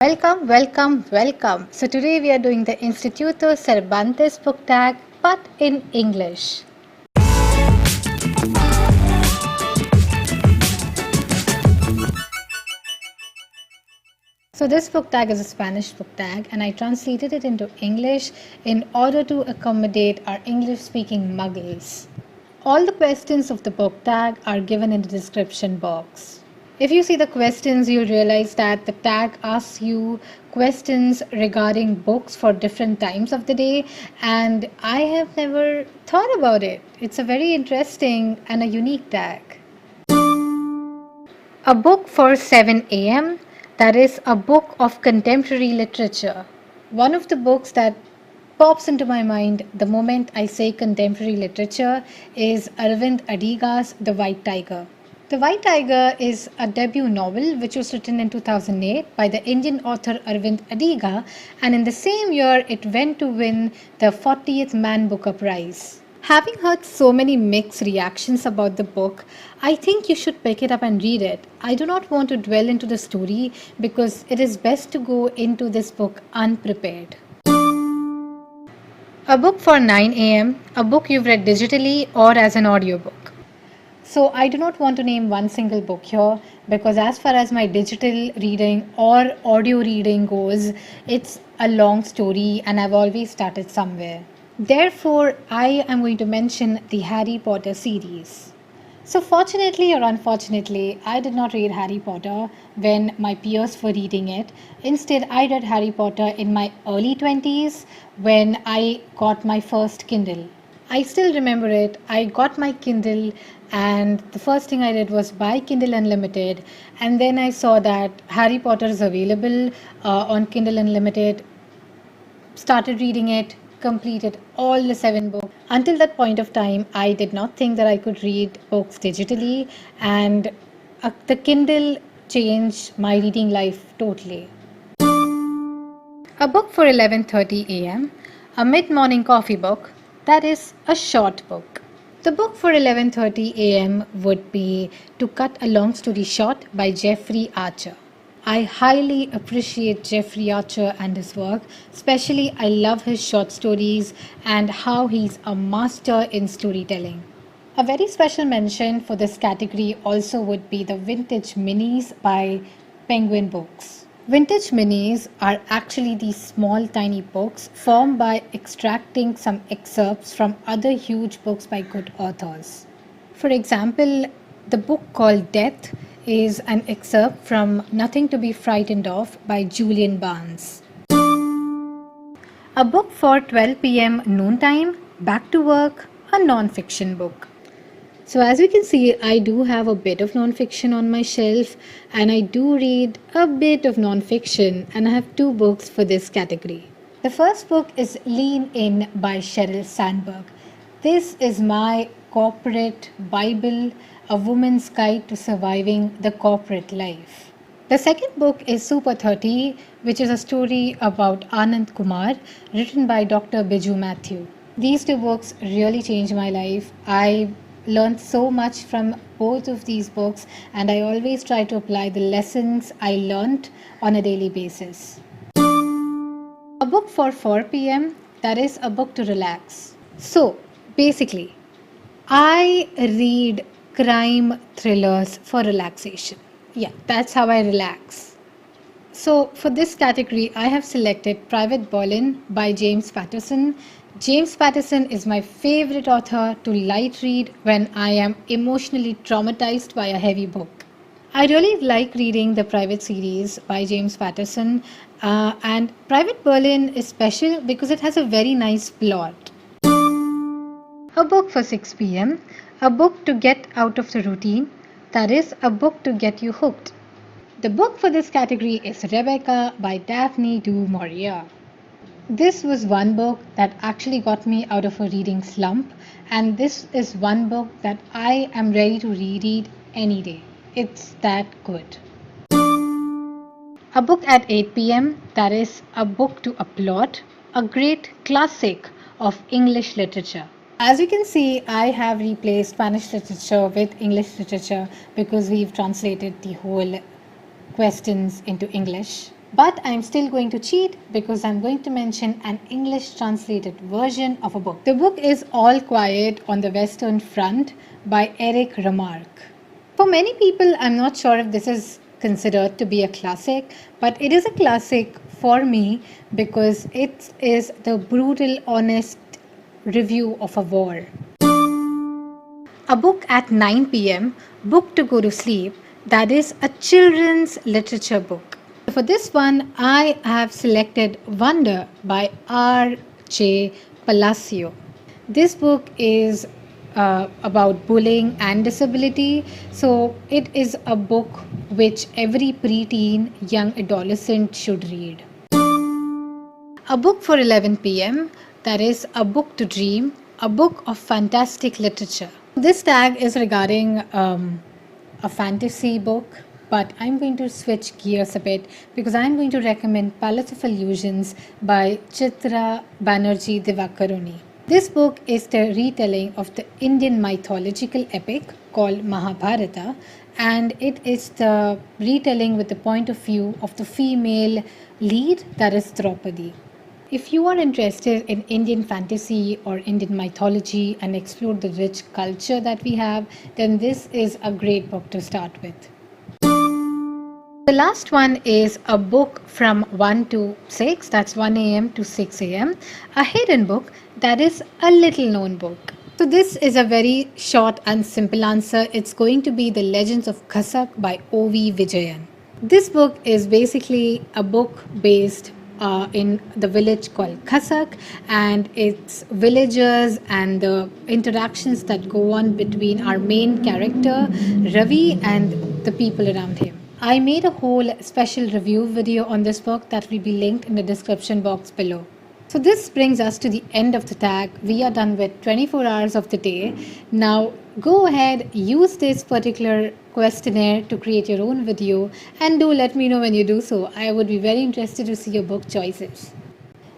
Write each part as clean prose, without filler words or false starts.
Welcome, welcome, welcome. So today we are doing the Instituto Cervantes book tag but in English. So this book tag is a Spanish book tag and I translated it into English in order to accommodate our English speaking muggles. All the questions of the book tag are given in the description box. If you see the questions, you'll realize that the tag asks you questions regarding books for different times of the day, and I have never thought about it. It's a very interesting and a unique tag. A book for 7 a.m. That is a book of contemporary literature. One of the books that pops into my mind the moment I say contemporary literature is Aravind Adiga's The White Tiger. The White Tiger is a debut novel which was written in 2008 by the Indian author Aravind Adiga, and in the same year it went to win the 40th Man Booker Prize. Having heard so many mixed reactions about the book, I think you should pick it up and read it. I do not want to dwell into the story because it is best to go into this book unprepared. A book for 9 am, a book you've read digitally or as an audiobook. So I do not want to name one single book here because as far as my digital reading or audio reading goes, it's a long story and I've always started somewhere. Therefore, I am going to mention the Harry Potter series. So fortunately or unfortunately, I did not read Harry Potter when my peers were reading it. Instead, I read Harry Potter in my early 20s when I got my first Kindle. I still remember it. I got my Kindle and the first thing I did was buy Kindle Unlimited, and then I saw that Harry Potter is available on Kindle Unlimited, started reading it, completed all the 7 books. Until that point of time, I did not think that I could read books digitally, and the Kindle changed my reading life totally. A book for 11:30 a.m., a mid-morning coffee book, that is a short book. The book for 11:30 a.m. would be To Cut a Long Story Short by Jeffrey Archer. I highly appreciate Jeffrey Archer and his work, especially I love his short stories and how he's a master in storytelling. A very special mention for this category also would be the Vintage Minis by Penguin Books. Vintage minis are actually these small tiny books formed by extracting some excerpts from other huge books by good authors. For example, the book called Death is an excerpt from Nothing to Be Frightened of by Julian Barnes. A book for 12 p.m. noontime, back to work, a non-fiction book. So as you can see, I do have a bit of non-fiction on my shelf and I do read a bit of non-fiction, and I have 2 books for this category. The first book is Lean In by Sheryl Sandberg. This is my corporate Bible, a woman's guide to surviving the corporate life. The second book is Super 30, which is a story about Anand Kumar, written by Dr. Biju Matthew. These 2 books really changed my life. I learned so much from both of these books, and I always try to apply the lessons I learned on a daily basis. A book for 4 p.m., that is a book to relax. So basically, I read crime thrillers for relaxation. Yeah, that's how I relax. So for this category, I have selected Private Berlin by James Patterson. James Patterson is my favorite author to light read when I am emotionally traumatized by a heavy book. I really like reading the Private series by James Patterson, and Private Berlin is special because it has a very nice plot. A book for 6 p.m., a book to get out of the routine, that is a book to get you hooked. The book for this category is Rebecca by Daphne du Maurier. This was one book that actually got me out of a reading slump, and this is one book that I am ready to reread any day. It's that good. A book at 8 p.m., that is a book to applaud, a great classic of English literature. As you can see, I have replaced Spanish literature with English literature because we've translated the whole questions into English. But I'm still going to cheat because I'm going to mention an English translated version of a book. The book is All Quiet on the Western Front by Eric Remarque. For many people, I'm not sure if this is considered to be a classic, but it is a classic for me because it is the brutal, honest review of a war. A book at 9 p.m., book to go to sleep, that is a children's literature book. For this one, I have selected Wonder by R.J. Palacio. This book is about bullying and disability. So it is a book which every preteen young adolescent should read. A book for 11 p.m., that is a book to dream, a book of fantastic literature. This tag is regarding a fantasy book, but I'm going to switch gears a bit because I'm going to recommend Palace of Illusions by Chitra Banerjee Divakaruni. This book is the retelling of the Indian mythological epic called Mahabharata, and it is the retelling with the point of view of the female lead, that is Draupadi. If you are interested in Indian fantasy or Indian mythology and explore the rich culture that we have, then this is a great book to start with. The last one is a book from 1 to 6, that's 1 a.m. to 6 a.m., a hidden book that is a little known book. So this is a very short and simple answer. It's going to be The Legends of Khasak by O.V. Vijayan. This book is basically a book based in the village called Khasak, and it's villagers and the interactions that go on between our main character Ravi and the people around him. I made a whole special review video on this book that will be linked in the description box below. So this brings us to the end of the tag. We are done with 24 hours of the day. Now go ahead, use this particular questionnaire to create your own video, and do let me know when you do so. I would be very interested to see your book choices.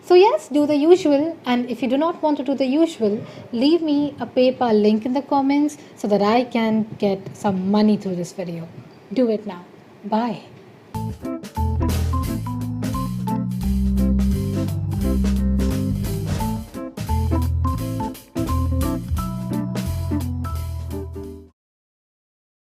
So yes, do the usual, and if you do not want to do the usual, leave me a PayPal link in the comments so that I can get some money through this video. Do it now. Bye.